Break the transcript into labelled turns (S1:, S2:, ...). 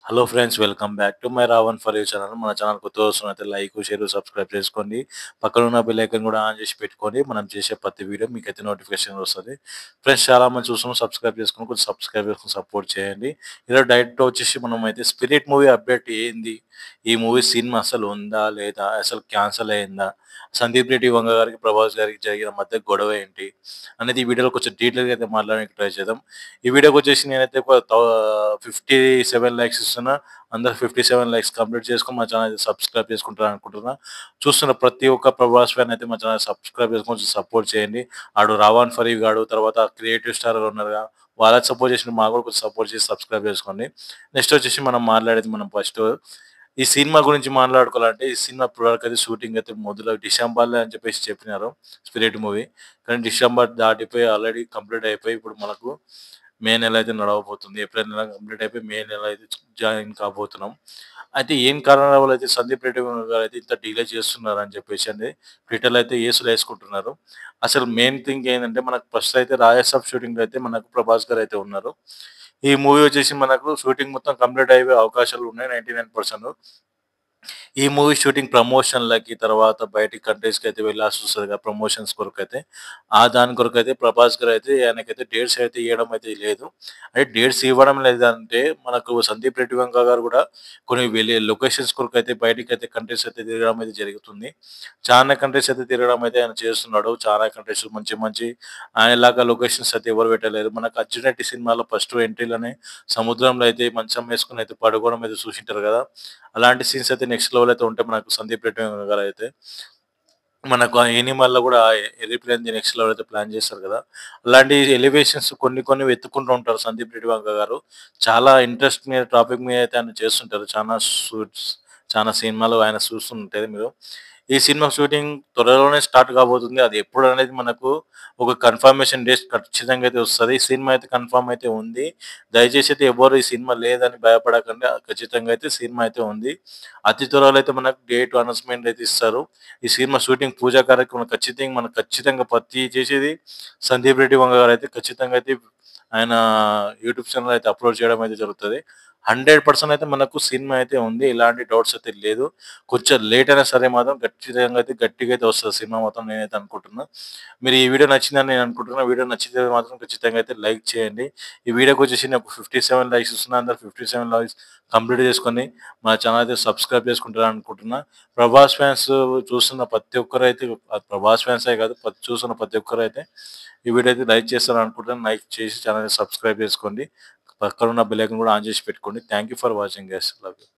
S1: Hello friends, welcome back to my Ravan for you channel. మన channel కొత్తగా వస్తున్నైతే like, share, subscribe చేసుకోండి. పక్కన ఉన్న బెల్ ఐకాన్ కూడా ఆన్ చేసి పెట్టుకోండి. మనం చేసే ప్రతి వీడియో మీకైతే నోటిఫికేషన్ వస్తది. ఫ్రెండ్స్, చాలా మంది చూస్తున్నాం, సబ్స్క్రైబ్ చేసుకొని కొంచెం సబ్స్క్రైబ్ చేసుకొని సపోర్ట్ చేయండి. ఈరోజు డైరెక్ట్ వచ్చేసి మనమైతే 'స్పిరిట్' మూవీ అప్డేట్ ఏంది? ఈ మూవీ సినిమా అసలు ఉందా? లేదా? అసలు క్యాన్సల్ అయిందా? సందీప్ రెడ్డి వంగ గారికి, ప్రభాస్ గారికి జరిగిన మధ్య గొడవ ఏంటి? అనేది ఈ వీడియోలో కొంచెం డీటెయిల్‌గా అయితే మాట్లాడడానికి ట్రై చేద్దాం. ఈ వీడియోకొచ్చేసి నేనైతే 57 లైక్స్ ఇస్తున్నా. అందరూ 57 లైక్స్ కంప్లీట్ చేసుకొని మా ఛానల్ అయితే సబ్స్క్రైబ్ చేసుకుంటారని అనుకుంటున్నా. చూస్తున్న ప్రతి ఒక్క ప్రభాస్ ఫ్యాన్ అయితే మా ఛానల్ సబ్స్క్రైబ్ చేసుకొని కొంచెం సపోర్ట్ చేయండి. ఆడు 'రావణ్ ఫరీద్' గాడు, తర్వాత క్రియేటివ్ స్టార్ ఉన్నారుగా, వాళ్ళకి సపోర్ట్ చేసిన మాకు కూడా కొంచెం సపోర్ట్ చేసి సబ్స్క్రైబ్ చేసుకోండి. నెక్స్ట్ వచ్చేసి మనం ఫస్ట్ ఈ సినిమా గురించి మాట్లాడుకోవాలంటే, ఈ సినిమా ఇప్పటివరకు అయితే షూటింగ్ అయితే డిసెంబర్‌లో అని చెప్పేసి చెప్పినారు 'స్పిరిట్' మూవీ. కానీ డిసెంబర్ దాటిపోయి ఆల్రెడీ కంప్లీట్ అయిపోయి ఇప్పుడు మనకు మే నెల అయితే నడవబోతుంది. ఏప్రిల్ నెల కంప్లీట్ అయిపోయి మే నెల అయితే జాయిన్ కాబోతున్నాం. అయితే ఏం కారణాల వల్ల అయితే సందీప్ రెడ్డి గారైతే ఇంత డిలే చేస్తున్నారని చెప్పేసి అని ట్విట్టర్‌లో అయితే యేసులేసుకుంటున్నారు. అసలు మెయిన్ థింగ్ ఏందంటే, మనకు ఫస్ట్ అయితే 'రాజసాబ్' షూటింగ్‌లో అయితే మనకు ప్రభాస్ గారైతే ఉన్నారు. ఈ మూవీ వచ్చేసి మనకు షూటింగ్ మొత్తం కంప్లీట్ అయ్యే అవకాశాలు ఉన్నాయి 99%. ఈ మూవీ షూటింగ్ ప్రమోషన్‌లకి, తర్వాత బయటి కంట్రీస్‌కైతే వెళ్ళాల్సొస్తది కదా! ప్రమోషన్స్ కొరకైతే. దాని కొరకైతే ప్రభాస్ గారైతే ఆయనకైతే డేట్స్ అయితే ఇయ్యడం అయితే లేదు. అంటే డేట్స్ ఇవ్వడం లేదంటే, మనకు సందీప్ రెడ్డి వంక గారు కూడా కొన్ని లొకేషన్స్ కొరకైతే బయటికైతే కంట్రీస్ అయితే తిరగడం అయితే జరుగుతుంది. చానా కంట్రీస్ అయితే తిరగడం అయితే ఆయన చేస్తున్నాడు. చాలా కంట్రీస్ మంచి మంచి ఆయనలాగా లొకేషన్స్ అయితే ఎవరు పెట్టలేరు. మనకు 'అర్జున్ రెడ్డి' సినిమాలో ఫస్ట్ ఎంట్రీలోనే సముద్రంలో అయితే మంచం వేసుకొని అయితే పడుకోవడం అయితే చూసింటారు కదా! అలాంటి సీన్స్ అయితే నెక్స్ట్ లెవెల్ అయితే ఉంటాయి మనకు సందీప్ రెడ్డి గారైతే. మనకు ఆ 'ఎనిమల్'లో కూడా ఎరోప్లేన్‌ది నెక్స్ట్ లెవెల్ అయితే ప్లాన్ చేస్తారు కదా! అలాంటి ఎలివేషన్స్ కొన్ని కొన్ని వెతుక్కుంటూ ఉంటారు సందీప్ రెడ్డి వంక గారు. చాలా ఇంట్రెస్ట్ మీద టాపిక్ మీద అయితే ఆయన చేస్తుంటారు. చాలా సినిమాలు ఆయన చూస్తుంటది మీరు. ఈ సినిమా షూటింగ్ త్వరలోనే స్టార్ట్ కాబోతుంది. అది ఎప్పుడనేది మనకు ఒక కన్ఫర్మేషన్ డేట్ ఖచ్చితంగా అయితే వస్తది. ఈ సినిమా అయితే కన్ఫర్మ్ అయితే ఉంది. దయచేసి అయితే ఎవ్వరు ఈ సినిమా లేదని భయపడకండి. ఖచ్చితంగా అయితే సినిమా అయితే ఉంది. అతి త్వరలో అయితే మనకు డేట్ అనౌన్స్‌మెంట్ అయితే ఇస్తారు. ఈ సినిమా షూటింగ్ పూజా కార్యక్రమం ఖచ్చితంగా ప్రతి చేసేది సందీప్ రెడ్డి వంగ గారైతే ఖచ్చితంగా అయితే ఆయన యూట్యూబ్ ఛానెల్ అయితే అప్‌లోడ్ చేయడం అయితే జరుగుతది. 100% అయితే మనకు సినిమా అయితే ఉంది. ఎలాంటి డౌట్స్ అయితే లేదు. కొంచెం లేట్ అయినా సరే మాత్రం ఖచ్చితంగా అయితే గట్టిగా అయితే వస్తది సినిమా మాత్రం నేనైతే అనుకుంటున్నా. మీరు ఈ వీడియో నచ్చిందని నేను అనుకుంటున్నా. వీడియో నచ్చితే మాత్రం ఖచ్చితంగా అయితే లైక్ చేయండి. ఈ వీడియోకొచ్చేసి నాకు 57 లైక్స్ ఇస్తున్నా. అందరూ 57 లైక్స్ కంప్లీట్ చేసుకొని మా ఛానెల్ అయితే సబ్స్క్రైబ్ చేసుకుంటారని అనుకుంటున్నా. ప్రభాస్ ఫ్యాన్స్ చూస్తున్న ప్రతి ఒక్కరైతే, ప్రభాస్ ఫ్యాన్సే కాదు, చూస్తున్న ప్రతి ఒక్కరైతే ఈ వీడియో అయితే లైక్ చేస్తారని అనుకుంటున్నాను. లైక్ చేసి ఛానెల్‌ని సబ్స్క్రైబ్ చేసుకోండి. పక్కనున్న బెల్ ఐకాన్ కూడా ఆన్ చేసి పెట్టుకోండి. Thank you for watching guys. Love you.